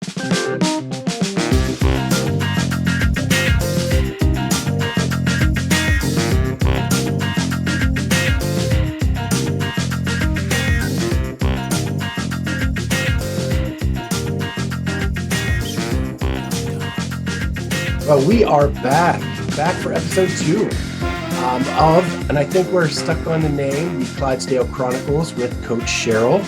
Well, we are back for episode 2 and I think we're stuck on the name, the Clydesdale Chronicles with Coach Cheryl.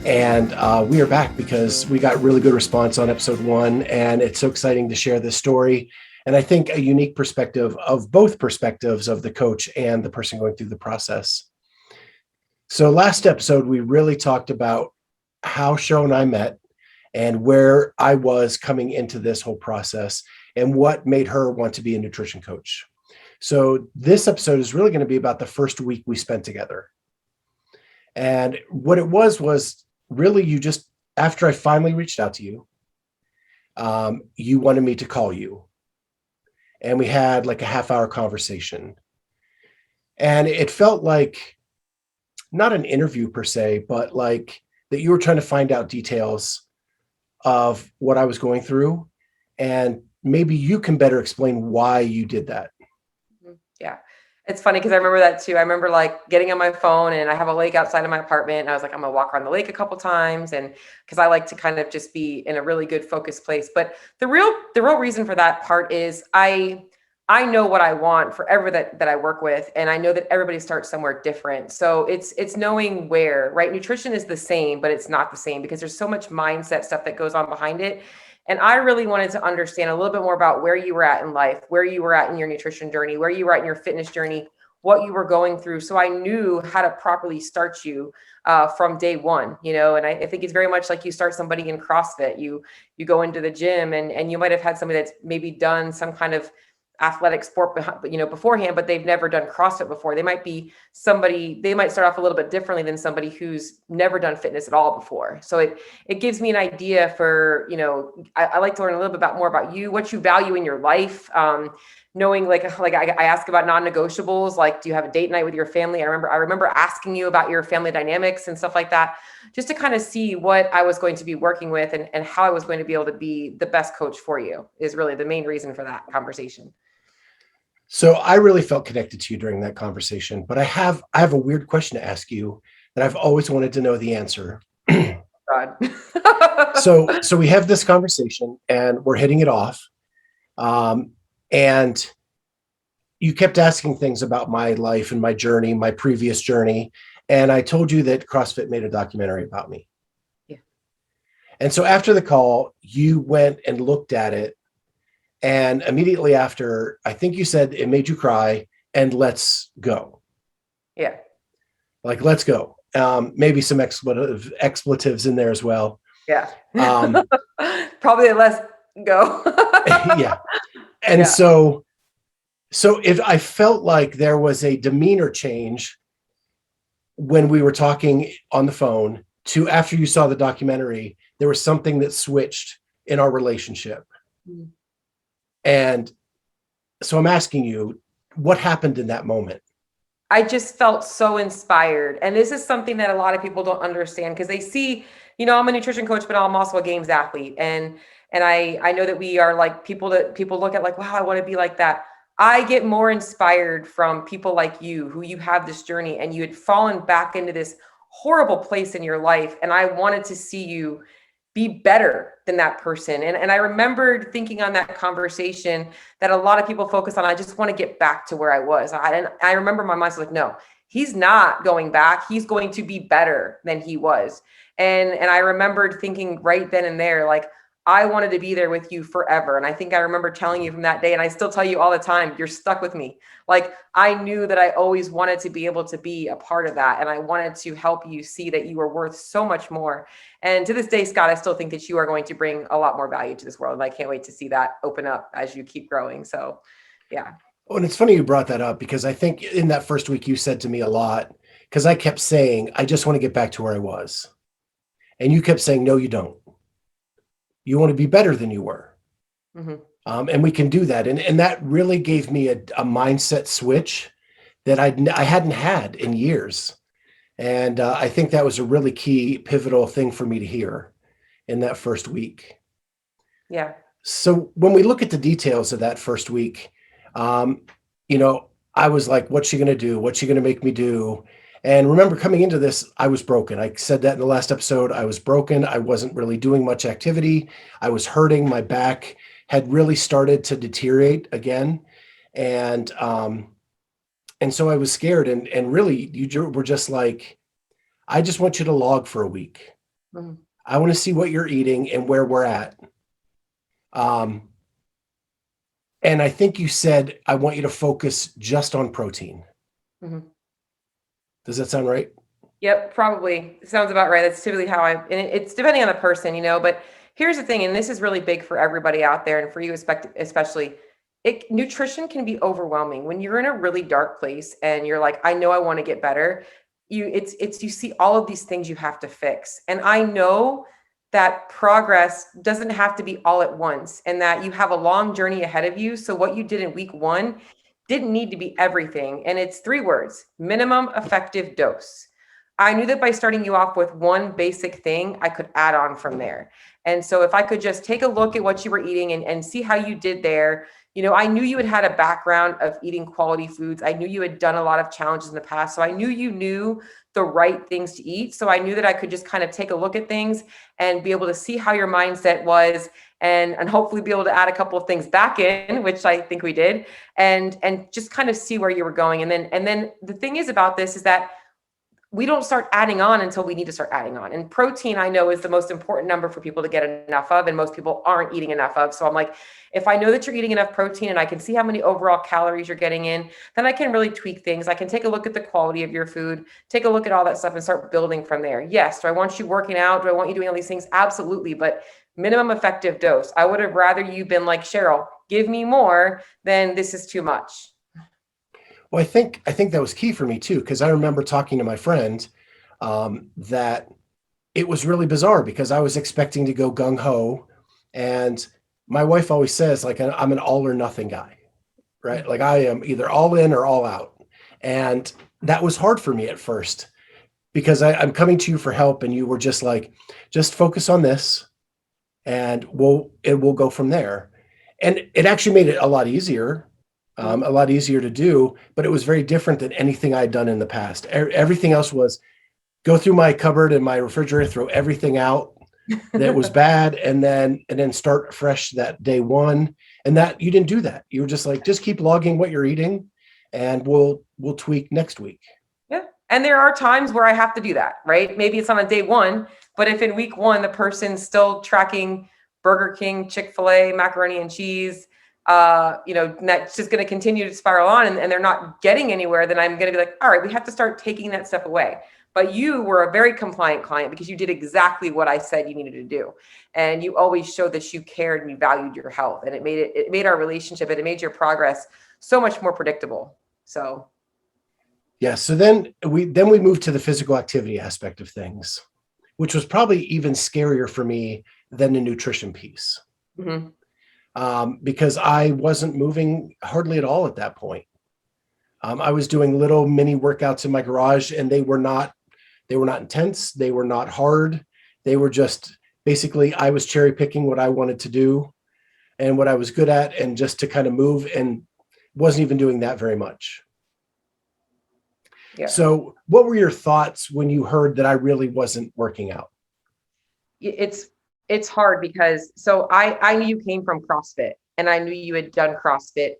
And we are back because we got really good response on episode 1, and it's so exciting to share this story. And I think a unique perspective of both perspectives of the coach and the person going through the process. So last episode, we really talked about how Cheryl and I met and where I was coming into this whole process and what made her want to be a nutrition coach. So this episode is really going to be about the first week we spent together. And what it was really you just, after I finally reached out to you, you wanted me to call you. And we had like a half-hour conversation. And it felt like, not an interview per se, but like that you were trying to find out details of what I was going through. And maybe you can better explain why you did that. Yeah. It's funny because I remember that too. I remember like getting on my phone, and I have a lake outside of my apartment, and I was like, I'm gonna walk around the lake a couple times, and because I like to kind of just be in a really good focused place. But the real reason for that part is I know what I want for everyone that I work with, and I know that everybody starts somewhere different. So it's knowing where, right? Nutrition is the same, but it's not the same because there's so much mindset stuff that goes on behind it. And I really wanted to understand a little bit more about where you were at in life, where you were at in your nutrition journey, where you were at in your fitness journey, what you were going through. So I knew how to properly start you from day one, and I think it's very much like you start somebody in CrossFit. You go into the gym, and you might have had somebody that's maybe done some kind of athletic sport, beforehand, but they've never done CrossFit before. They might start off a little bit differently than somebody who's never done fitness at all before. So it gives me an idea for, I like to learn a little bit more about you, what you value in your life. Knowing like I ask about non-negotiables, like, do you have a date night with your family? I remember asking you about your family dynamics and stuff like that, just to kind of see what I was going to be working with and how I was going to be able to be the best coach for you is really the main reason for that conversation. So I really felt connected to you during that conversation, but I have a weird question to ask you that I've always wanted to know the answer. God. So we have this conversation and we're hitting it off. And you kept asking things about my life and my journey, my previous journey. And I told you that CrossFit made a documentary about me. Yeah. And so after the call, you went and looked at it. And immediately after, I think you said it made you cry and let's go. Yeah. Like, let's go. Maybe some expletives in there as well. Yeah. Probably let's go. Yeah. And so I felt like there was a demeanor change when we were talking on the phone to after you saw the documentary, there was something that switched in our relationship. Mm-hmm. And so I'm asking you, what happened in that moment? I just felt so inspired. And this is something that a lot of people don't understand because they see, I'm a nutrition coach, but I'm also a games athlete. And I know that we are like people look at like, wow, I want to be like that. I get more inspired from people like you, who you have this journey and you had fallen back into this horrible place in your life. And I wanted to see you be better than that person. And I remembered thinking on that conversation that a lot of people focus on, I just want to get back to where I was. And I remember my mind was like, no, he's not going back. He's going to be better than he was. And I remembered thinking right then and there, like, I wanted to be there with you forever. And I think I remember telling you from that day, and I still tell you all the time, you're stuck with me. Like, I knew that I always wanted to be able to be a part of that. And I wanted to help you see that you were worth so much more. And to this day, Scott, I still think that you are going to bring a lot more value to this world. And I can't wait to see that open up as you keep growing. So, yeah. Oh, and it's funny you brought that up because I think in that first week you said to me a lot, because I kept saying, I just want to get back to where I was. And you kept saying, no, you don't. You want to be better than you were. Mm-hmm. And we can do that. And that really gave me a mindset switch that I hadn't had in years. And I think that was a really key pivotal thing for me to hear. in that first week. Yeah. So when we look at the details of that first week, you know, I was like, what's she going to do? What's she going to make me do? And remember, coming into this, I was broken. I said that in the last episode. I was broken. I wasn't really doing much activity. I was hurting. My back had really started to deteriorate again. And so I was scared. And really, you were just like, I just want you to log for a week. Mhm. I want to see what you're eating and where we're at. And I think you said, I want you to focus just on protein. Mhm. Does that sound right? Yep, probably. Sounds about right. That's typically how and it's depending on the person, but here's the thing, and this is really big for everybody out there and for you especially. Nutrition can be overwhelming when you're in a really dark place and you're like, I know I want to get better. You see all of these things you have to fix. And I know that progress doesn't have to be all at once and that you have a long journey ahead of you. So what you did in week 1 didn't need to be everything. And it's 3 words: minimum effective dose. I knew that by starting you off with one basic thing, I could add on from there. And so if I could just take a look at what you were eating and see how you did there, I knew you had a background of eating quality foods. I knew you had done a lot of challenges in the past. So I knew you knew the right things to eat. So I knew that I could just kind of take a look at things and be able to see how your mindset was and hopefully be able to add a couple of things back in, which I think we did, and just kind of see where you were going. And then the thing is about this is that we don't start adding on until we need to start adding on. And protein, I know, is the most important number for people to get enough of, and most people aren't eating enough of. So I'm like, if I know that you're eating enough protein and I can see how many overall calories you're getting in, then I can really tweak things. I can take a look at the quality of your food, take a look at all that stuff and start building from there. Yes. Do I want you working out? Do I want you doing all these things? Absolutely. But minimum effective dose. I would have rather you been like, Cheryl, give me more than this is too much. Well, I think that was key for me too, because I remember talking to my friend that it was really bizarre because I was expecting to go gung ho, and my wife always says, like, I'm an all or nothing guy, right? Like I am either all in or all out, and that was hard for me at first because I'm coming to you for help, and you were just like, just focus on this, and we'll go from there, and it actually made it a lot easier. A lot easier to do, but it was very different than anything I'd done in the past. Everything else was go through my cupboard and my refrigerator, throw everything out that was bad, and then start fresh that day one. And that you didn't do that. You were just like, just keep logging what you're eating, and we'll tweak next week. Yeah. And there are times where I have to do that, right? Maybe it's on a day 1, but if in week 1 the person's still tracking Burger King, Chick-fil-A, macaroni and cheese, that's just going to continue to spiral on and they're not getting anywhere, then I'm going to be like, all right, we have to start taking that stuff away. But you were a very compliant client because you did exactly what I said you needed to do. And you always showed that you cared and you valued your health, and it made our relationship and it made your progress so much more predictable. So. Yeah. So then we moved to the physical activity aspect of things, which was probably even scarier for me than the nutrition piece. Mm-hmm. Because I wasn't moving hardly at all at that point. I was doing little mini workouts in my garage, and they were not intense. They were not hard. They were just basically, I was cherry picking what I wanted to do and what I was good at, and just to kind of move, and wasn't even doing that very much. Yeah. So what were your thoughts when you heard that I really wasn't working out? It's hard because I knew you came from CrossFit, and I knew you had done CrossFit,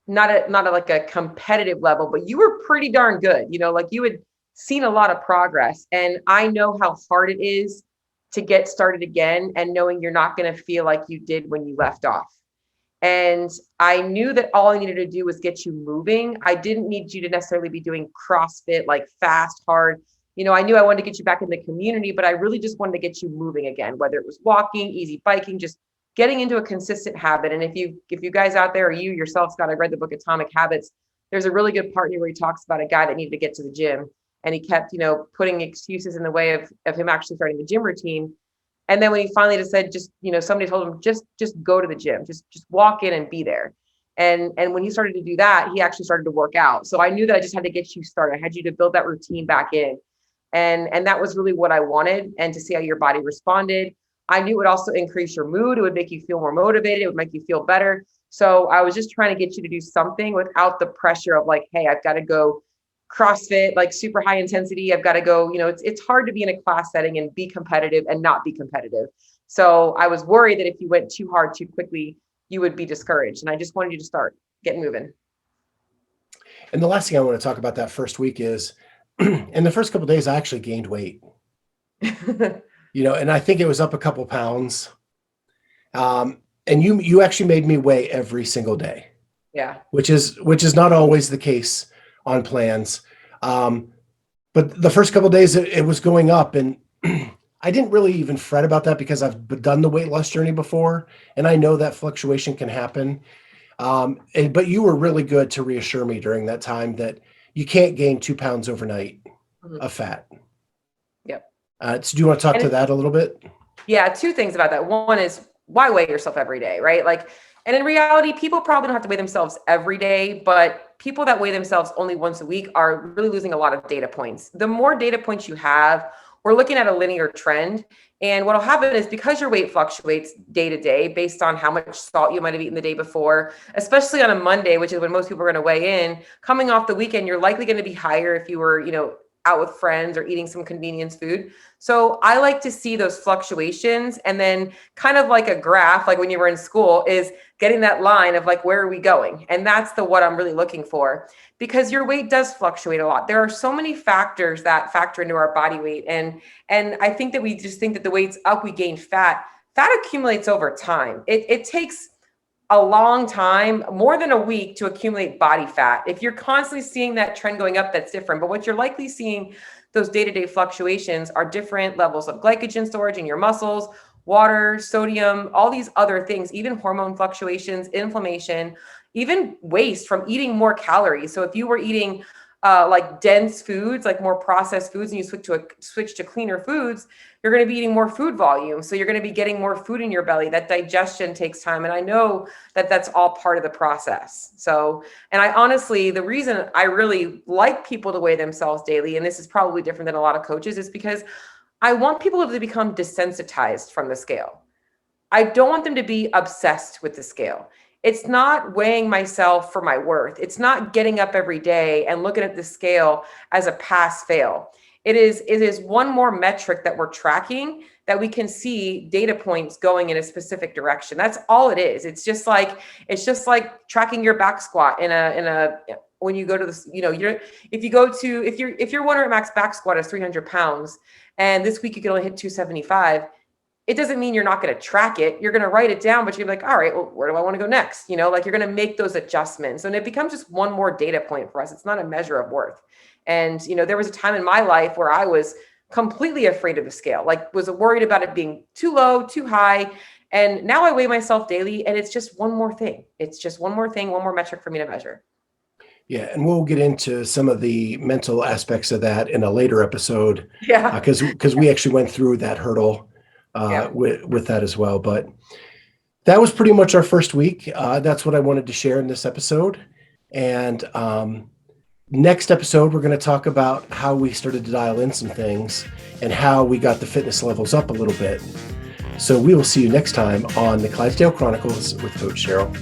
not at like a competitive level, but you were pretty darn good, like you had seen a lot of progress. And I know how hard it is to get started again and knowing you're not going to feel like you did when you left off. And I knew that all I needed to do was get you moving. I didn't need you to necessarily be doing CrossFit, like fast, hard. I knew I wanted to get you back in the community, but I really just wanted to get you moving again, whether it was walking, easy biking, just getting into a consistent habit. And if you guys out there, or you yourself, Scott, I read the book Atomic Habits. There's a really good part here where he talks about a guy that needed to get to the gym, and he kept, putting excuses in the way of him actually starting the gym routine. And then when he finally just said, somebody told him, just go to the gym, just walk in and be there. And when he started to do that, he actually started to work out. So I knew that I just had to get you started. I had you to build that routine back in. And that was really what I wanted, and to see how your body responded. I knew it would also increase your mood. It would make you feel more motivated. It would make you feel better. So I was just trying to get you to do something without the pressure of like, hey, I've got to go CrossFit, like super high intensity. I've got to go, it's hard to be in a class setting and be competitive and not be competitive. So I was worried that if you went too hard too quickly, you would be discouraged. And I just wanted you to start getting moving. And the last thing I want to talk about that first week is in the first couple of days, I actually gained weight, and I think it was up a couple pounds. And you actually made me weigh every single day. Yeah. Which is not always the case on plans. But the first couple of days it was going up, and I didn't really even fret about that because I've done the weight loss journey before, and I know that fluctuation can happen. But you were really good to reassure me during that time that you can't gain 2 pounds overnight of fat. Yep. So do you want to talk to that a little bit? Yeah. Two things about that. One is, why weigh yourself every day, right? Like, and in reality, people probably don't have to weigh themselves every day, but people that weigh themselves only once a week are really losing a lot of data points. The more data points you have, we're looking at a linear trend. And what'll happen is, because your weight fluctuates day to day based on how much salt you might have eaten the day before, especially on a Monday, which is when most people are going to weigh in, coming off the weekend, you're likely going to be higher if you were, out with friends or eating some convenience food. So I like to see those fluctuations, and then kind of like a graph, like when you were in school, is getting that line of like, where are we going? And that's what I'm really looking for, because your weight does fluctuate a lot. There are so many factors that factor into our body weight. And I think that we just think that the weight's up, we gain fat. Fat accumulates over time. It takes a long time, more than a week, to accumulate body fat. If you're constantly seeing that trend going up, that's different. But what you're likely seeing, those day-to-day fluctuations, are different levels of glycogen storage in your muscles, water, sodium, all these other things, even hormone fluctuations, inflammation, even waste from eating more calories. So if you were eating like dense foods, like more processed foods, and you switch to cleaner foods, you're going to be eating more food volume. So you're going to be getting more food in your belly. That digestion takes time. And I know that that's all part of the process. So, and I honestly, the reason I really like people to weigh themselves daily, and this is probably different than a lot of coaches, is because I want people to become desensitized from the scale. I don't want them to be obsessed with the scale. It's not weighing myself for my worth. It's not getting up every day and looking at the scale as a pass fail. It is one more metric that we're tracking, that we can see data points going in a specific direction. That's all it is. It's just like tracking your back squat when you go to this, if your 1 rep max back squat is 300 pounds, and this week you can only hit 275, it doesn't mean you're not going to track it. You're going to write it down, but you're like, all right, well, where do I want to go next? Like, you're going to make those adjustments. And it becomes just one more data point for us. It's not a measure of worth. And, there was a time in my life where I was completely afraid of the scale, like was worried about it being too low, too high. And now I weigh myself daily, and it's just one more thing. It's just one more thing, one more metric for me to measure. Yeah, and we'll get into some of the mental aspects of that in a later episode. Yeah. Because we actually went through that hurdle with that as well. But that was pretty much our first week. That's what I wanted to share in this episode. And next episode, we're going to talk about how we started to dial in some things and how we got the fitness levels up a little bit. So we will see you next time on the Clydesdale Chronicles with Coach Cheryl.